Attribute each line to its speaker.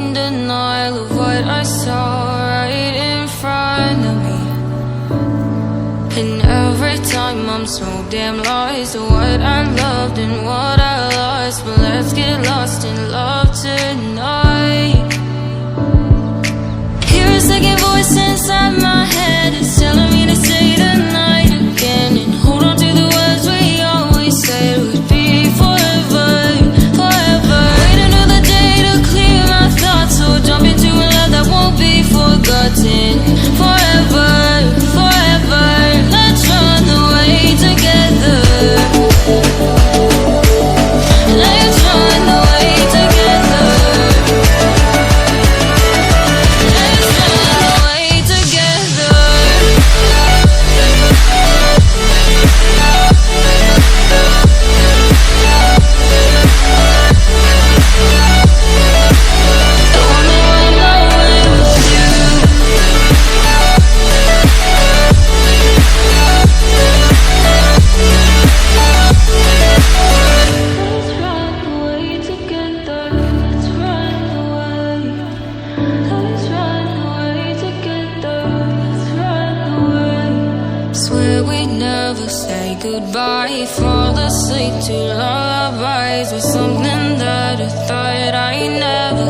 Speaker 1: in denial of what I saw right in front of me. And every time I'm so damn lost to what I loved and what I lost. But let's get lost in love tonight. Hear a second voice inside my head. It's telling me to say tonight again. And hold on to the words we always said would be forever, forever. Wait another day to clear my thoughts, so jump into a love that won't be forgotten. Forever, forever. Let's run away together. Let's run away together. Let's run away together. I wanna run away with you. Let's run away together. Let's run away. Let's run away together. Let's run away. Swear we'd never say goodbye. Fall asleep to lullabies with something that I thought I'd never